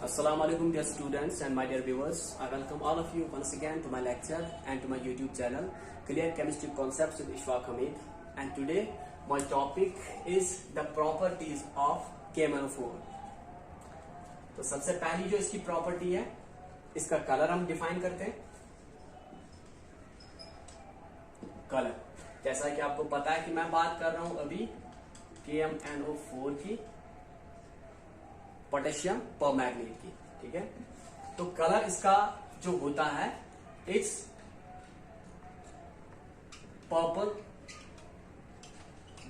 Assalamu alaikum dear students and my dear viewers. I welcome all of you once again to my lecture and to my YouTube channel Clear Chemistry Concepts with Ishfaq Hamid. And today my topic is the properties of KMnO4. तो सबसे पहली जो इसकी property है, इसका colour हम define करते हैं. कलर, जैसा कि आपको पता है कि मैं बात कर रहा हूं अभी KMnO4 की, पोटेशियम परमैंगनेट की. ठीक है, तो कलर इसका जो होता है इट्स पर्पल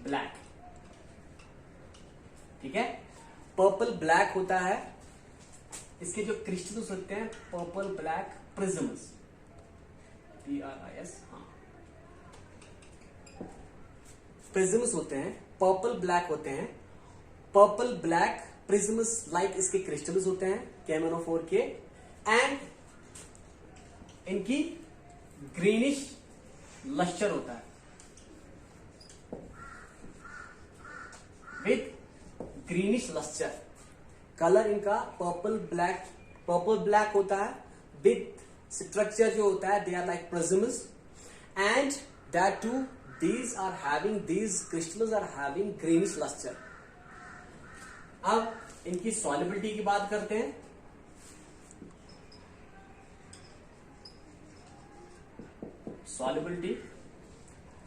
ब्लैक. ठीक है, पर्पल ब्लैक होता है. इसके जो क्रिस्टल्स होते हैं पर्पल ब्लैक प्रिज्म्स, PRIS, हाँ, प्रिज्म्स होते हैं, पर्पल ब्लैक होते हैं. पर्पल ब्लैक प्रिज्म्स लाइक इसके क्रिस्टल्स होते हैं KMnO4 के, एंड इनकी ग्रीनिश लस्टर होता है विथ ग्रीनिश लस्टर. कलर इनका पर्पल ब्लैक होता है विथ स्ट्रक्चर जो होता है they are like prisms, and that to these crystals are having greenish luster. अब इनकी सॉल्युबिलिटी की बात करते हैं. सॉल्युबिलिटी,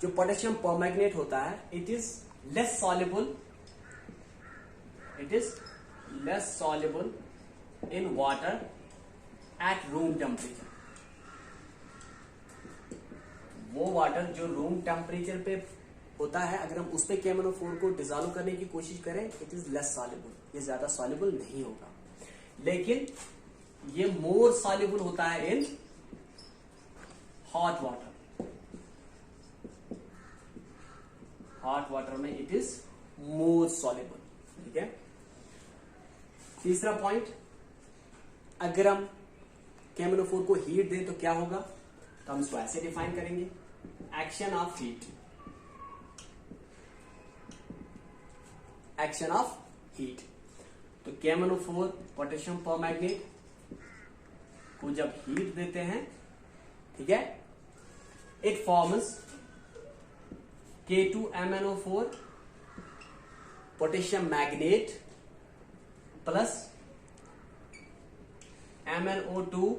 जो पोटेशियम परमैंगनेट होता है it is less soluble in water at room temperature. वो वाटर जो रूम टेम्परेचर पे होता है, अगर हम उस पे KMnO4 को डिजोल्व करने की कोशिश करें इट इज लेस सॉल्युबल, ये ज्यादा सॉल्युबल नहीं होगा. लेकिन ये मोर सॉल्युबल होता है in hot water. Hot water में इट इज मोर सॉल्युबल. ठीक है, तीसरा पॉइंट, अगर हम KMnO4 को हीट दें तो क्या होगा, तो हम इसको ऐसे डिफाइन करेंगे. Action of heat. Action of heat, तो KMnO4 पोटेशियम परमैंगनेट को जब हीट देते हैं, ठीक है, it forms K2MnO4 potassium magnet plus MnO2,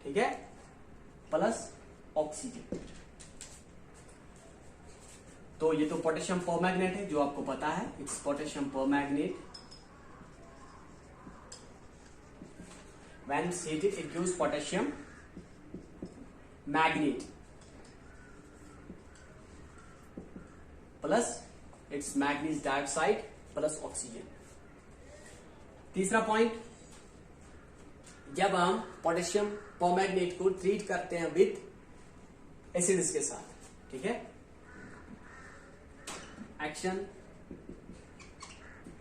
ठीक है, प्लस ऑक्सीजन. तो ये तो पोटेशियम परमैंगनेट है जो आपको पता है, it's potassium permanganate. When it's heated it gives potassium magnet plus it's manganese dioxide plus oxygen. तीसरा पॉइंट, जब हम पोटेशियम परमैंगनेट को ट्रीट करते हैं विथ एसिड्स के साथ, ठीक है, एक्शन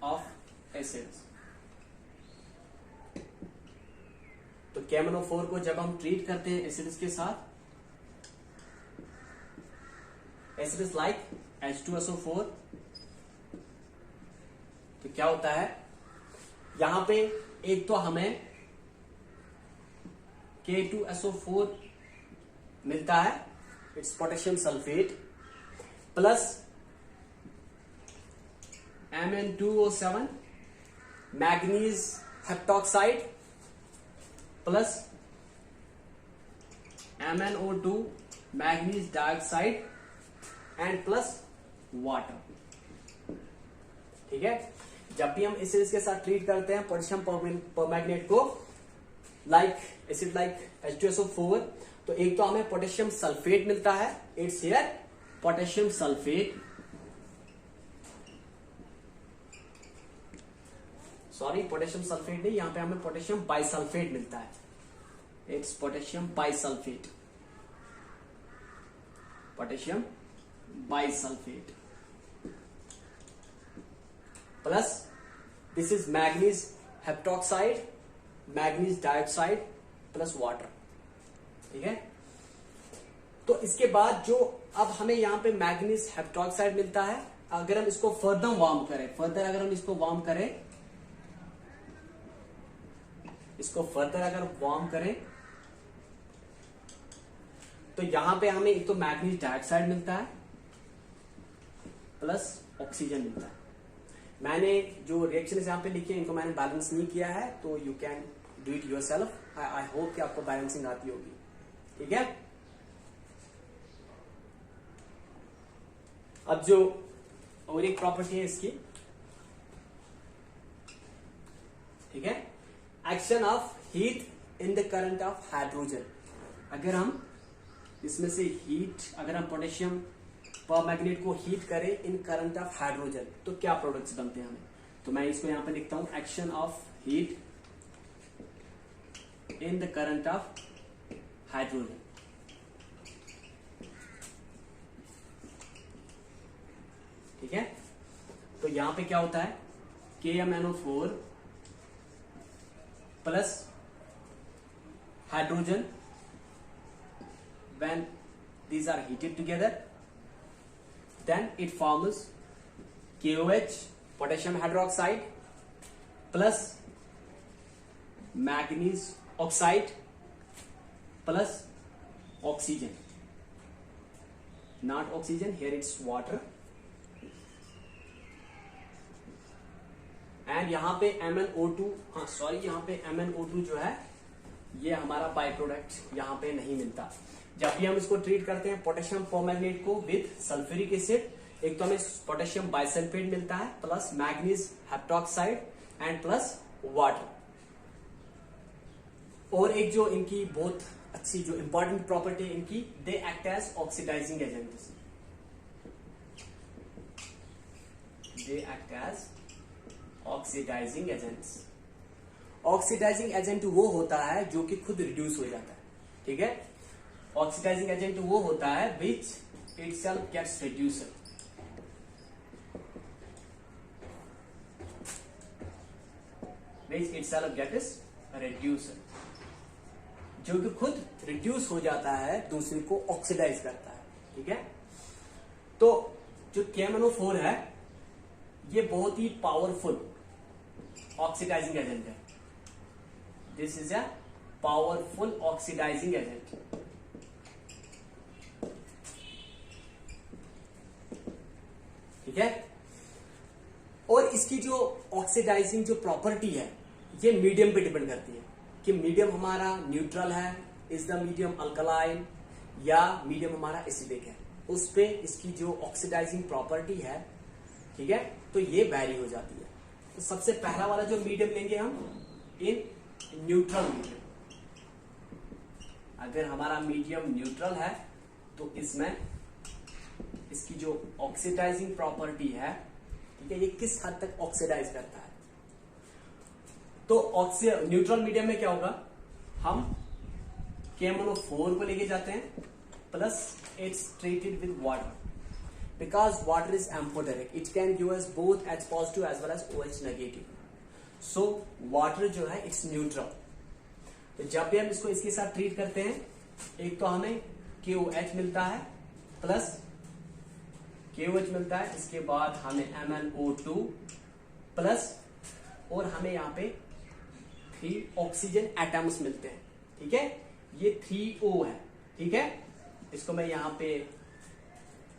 ऑफ एसिड्स, तो KMnO4 को जब हम ट्रीट करते हैं एसिड्स के साथ, एसिड्स लाइक H2SO4, तो क्या होता है, यहां पे एक तो हमें K2SO4 मिलता है, it's potassium sulphate, plus Mn2O7 manganese heptoxide plus MnO2 manganese dioxide and plus water. ठीक है, जब भी हम एसिड्स के साथ ट्रीट करते हैं पोटेशियम परमैंगनेट को लाइक एसिड लाइक H2SO4, तो एक तो हमें पोटेशियम सल्फेट मिलता है, it's here potassium sulphate, sorry potassium sulphate नहीं, यहां पे हमें पोटेशियम बाइसल्फेट मिलता है, it's potassium bisulphate, potassium bisulphate plus this is manganese heptoxide, manganese dioxide plus water. ठीक है, तो इसके बाद जो अब हमें यहां पे मैग्नीज हेप्टॉक्साइड मिलता है, अगर हम इसको फर्दर वार्म करें इसको फर्दर अगर वार्म करें तो यहां पे हमें एक तो मैग्नीज डाइऑक्साइड मिलता है प्लस ऑक्सीजन मिलता है। मैंने जो रिएक्शन यहां पे लिखी है इनको मैंने बैलेंस नहीं किया है, तो you can do it yourself. I hope कि आपको बैलेंसिंग आती होगी। ठीक है, अब जो और एक प्रॉपर्टी है इसकी, ठीक है, action of heat in the current of hydrogen. अगर हम इसमें से हीट, अगर हम पोटेशियम परमैग्नेट को हीट करें इन करंट ऑफ हाइड्रोजन तो क्या प्रोडक्ट्स बनते हैं हमें। तो मैं इसको यहां पे लिखता हूं, action of heat in the current of hydrogen. ठीक है, तो यहां पे क्या होता है, KMnO4 plus hydrogen, when these are heated together then it forms KOH, potassium hydroxide, plus manganese oxide plus oxygen, not oxygen, here it's water, and यहां पे MnO2, हाँ सॉरी, यहां पे MnO2 जो है ये हमारा बाय प्रोडक्ट यहां पे नहीं मिलता। जब भी हम इसको ट्रीट करते हैं पोटेशियम परमैंगनेट को विद सल्फ्यूरिक एसिड, एक तो हमें पोटेशियम बाइसल्फेट मिलता है plus manganese hydroxide and plus water. और एक जो इनकी बहुत अच्छी जो इंपॉर्टेंट प्रॉपर्टी है इनकी, they act as oxidising agents. They act as oxidising agents. Oxidising agent वो होता है जो कि खुद रिड्यूस हो जाता है। ठीक है, ऑक्सीडाइजिंग एजेंट वो होता है विच इटसेल्फ गेट्स रिड्यूसर। विच इटसेल्फ गेट्स रिड्यूसर, जो कि खुद रिड्यूस हो जाता है, दूसरे को ऑक्सीडाइज करता है। ठीक है, तो जो KMnO4 है ये बहुत ही पावरफुल ऑक्सीडाइजिंग एजेंट है। This is a powerful oxidising agent. ठीक है, और इसकी जो ऑक्सीडाइजिंग जो प्रॉपर्टी है ये मीडियम पे डिपेंड करती है कि मीडियम हमारा न्यूट्रल है, इज द मीडियम अल्कलाइन, या मीडियम हमारा एसिडिक है, उस पे इसकी जो ऑक्सीडाइजिंग प्रॉपर्टी है, ठीक है, तो ये वैरी हो जाती है। तो सबसे पहला वाला जो मीडियम लेंगे हम इन न्यूट्रल मीडियम। अगर हमारा मीडियम न्यूट्रल है तो इसमें इसकी जो ऑक्सीडाइजिंग प्रॉपर्टी है, ठीक है, ये किस हद तक ऑक्सीडाइज करता है। तो न्यूट्रल मीडियम में क्या होगा, हम KMnO4 को लेके जाते हैं plus it's treated with water, because water is amphoteric, it can give us both H positive as well as OH negative. So water जो है इट्स न्यूट्रल। तो जब भी हम इसको इसके साथ ट्रीट करते हैं, एक तो हमें KOH मिलता है प्लस KOH मिलता है, इसके बाद हमें MnO2 प्लस, और हमें यहां पे 3 ऑक्सीजन एटम्स मिलते हैं। ठीक है, ये 3O है। ठीक है, इसको मैं यहां पे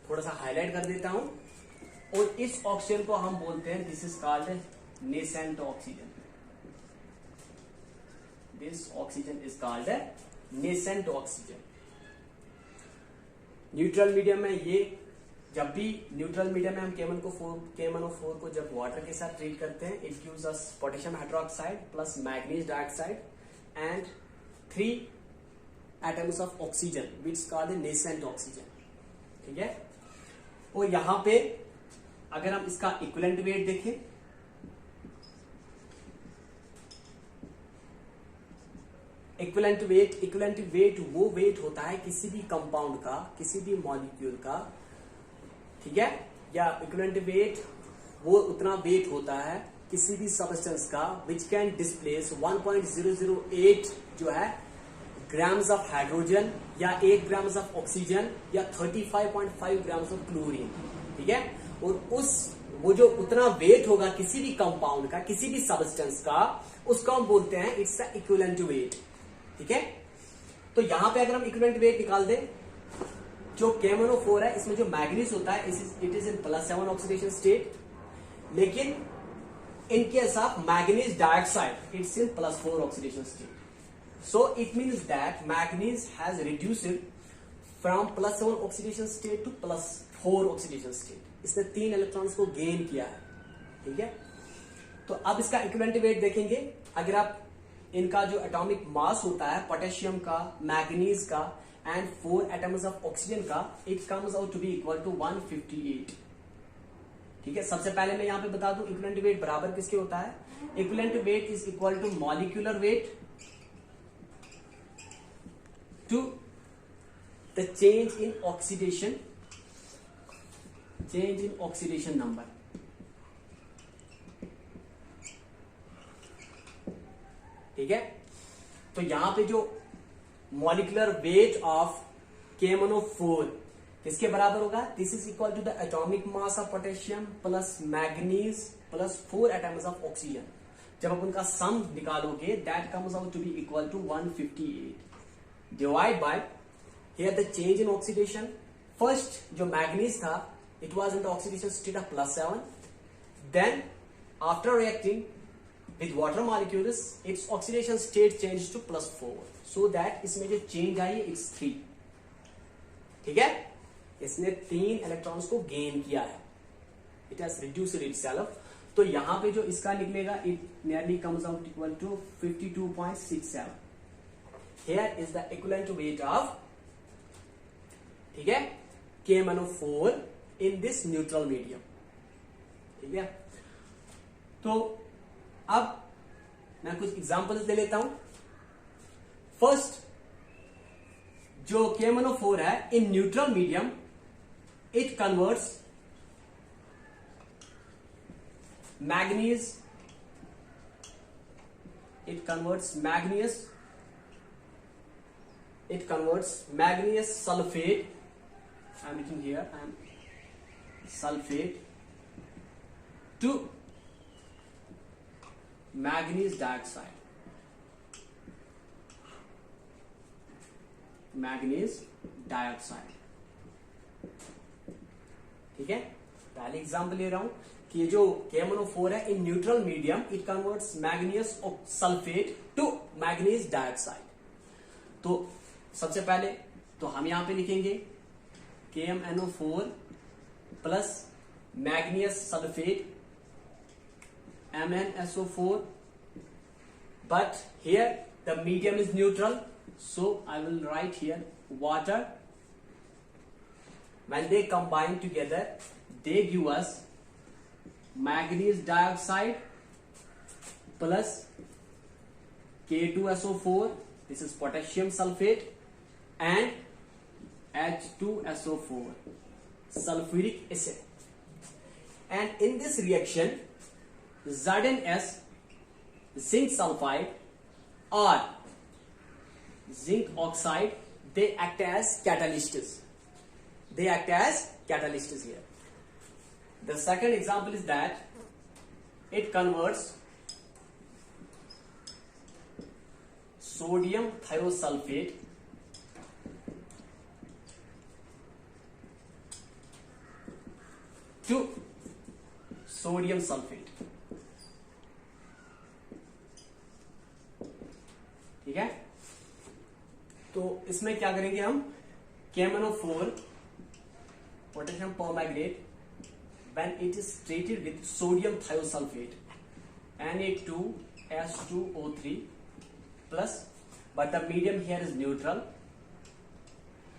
थोड़ा सा हाईलाइट कर देता हूं, और इस ऑक्सीजन को हम बोलते हैं, this is called nascent oxygen. This oxygen is called nascent oxygen. Neutral medium में ये, जब भी न्यूट्रल मीडियम में हम KMnO4 को जब वाटर के साथ ट्रीट करते हैं, it gives us potassium hydroxide plus manganese dioxide and 3 atoms of oxygen which called nascent oxygen. ठीक है, और यहां पे अगर हम इसका इक्विवेलेंट वेट देखें, इक्विवेलेंट वेट वो वेट होता है किसी भी कंपाउंड का, किसी भी मॉलिक्यूल का, ठीक है, या इक्विवेलेंट वेट वो उतना वेट होता है किसी भी सब्सटेंस का विच कैन डिस्प्लेस 1.008 जो है ग्राम्स ऑफ हाइड्रोजन, या 8 ग्राम्स ऑफ ऑक्सीजन, या 35.5 ग्राम्स ऑफ क्लोरीन। ठीक है, और उस वो जो उतना वेट होगा किसी भी कंपाउंड का, किसी भी सब्सटेंस का, उसको हम बोलते हैं इट्स द इक्विवेलेंट वेट। ठीक है, तो यहां पे अगर हम इक्विवेलेंट वेट निकाल दें, जो KMnO4 है इसमें जो मैग्नीज होता है it is in +7 oxidation state, लेकिन in case of manganese dioxide it's in +4 oxidation state. So it means that manganese has reduced from +7 oxidation state to +4 oxidation state. इसने 3 इलेक्ट्रॉन्स को गेन किया है। ठीक है, तो अब इसका इक्विवेलेंट वेट देखेंगे। अगर आप इनका जो एटॉमिक मास होता है पोटेशियम का, मैग्नीज का एंड 4 एटम्स ऑफ ऑक्सीजन का, it comes out to be equal to 158। ठीक है, सबसे पहले मैं यहां पे बता दूं इक्विवेलेंट वेट बराबर किसके होता है। Equivalent weight is equal to molecular weight to the change in oxidation number. ठीक है, तो यहां पे जो मॉलिक्यूलर वेट ऑफ KMnO4 किसके बराबर होगा, this is equal to the atomic mass of potassium plus manganese plus 4 atoms of oxygen. जब आप उनका सम निकालोगे that comes out to be equal to 158 divide by here the change in oxidation. First जो manganese था it was in the oxidation state of +7, then after reacting with water molecules its oxidation state changed to +4, so that इसमें जो change I it's 3। ठीक है, इसने 3 electrons को gain किया है, it has reduced itself। तो यहां पे जो इसका निकलेगा it nearly comes out equal to 52.67। here is the equivalent weight of, ठीक है, KMnO4 in this neutral medium। ठीक है, तो अब मैं कुछ एग्जांपल्स दे लेता हूं। फर्स्ट जो KMnO4 है in neutral medium it converts manganese, it converts magnesium sulfate, I am writing here, I am sulfate to manganese dioxide. ठीक है, पहले एग्जांपल ले रहा हूं कि ये जो KMnO4 है in neutral medium it converts magnesium sulphate to manganese dioxide. तो सबसे पहले तो हम यहां पे लिखेंगे KMnO4 plus magnesium sulphate MnSO4, but here the medium is neutral, so I will write here water. When they combine together they give us manganese dioxide plus K2SO4, this is potassium sulfate, and H2SO4 sulfuric acid, and in this reaction ZnS zinc sulfide or zinc oxide they act as catalysts. Here the second example is that it converts sodium thiosulfate to sodium sulfate। ठीक है, तो इसमें क्या करेंगे हम, KMnO4 potassium permanganate when it is treated with sodium thiosulfate Na2H2O3 plus, but the medium here is neutral,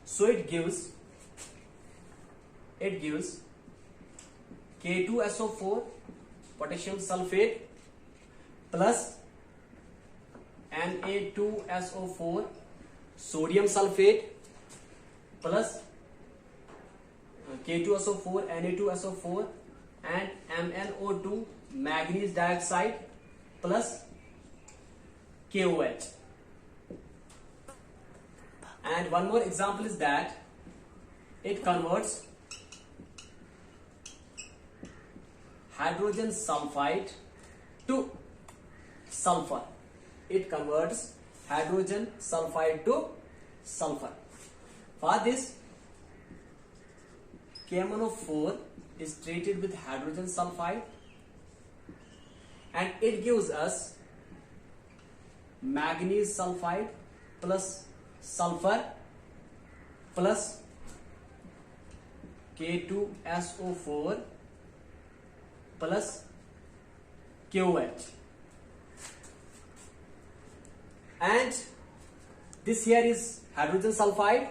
so it gives K2SO4 potassium sulfate plus Na2SO4 sodium sulfate plus K2SO4 Na2SO4 and MnO2 manganese dioxide plus KOH। And one more example is that it converts hydrogen sulfide to sulfur. It converts hydrogen sulfide to sulfur. For this, KMnO4 is treated with hydrogen sulfide and it gives us manganese sulfide plus sulfur plus K2SO4 plus KOH. And this here is hydrogen sulfide.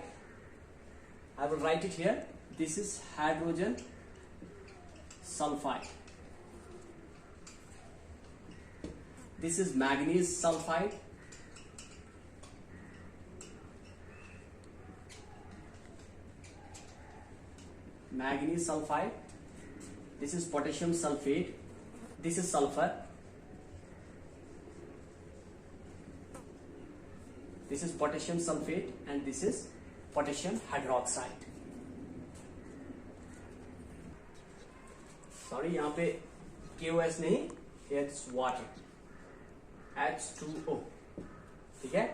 I will write it here. This is hydrogen sulfide. This is manganese sulfide. Manganese sulfide. This is potassium sulfate. This is sulfur. This is potassium sulfate and this is potassium hydroxide. Sorry, यहाँ पे KOS नहीं, it's water, H2O. ठीक है?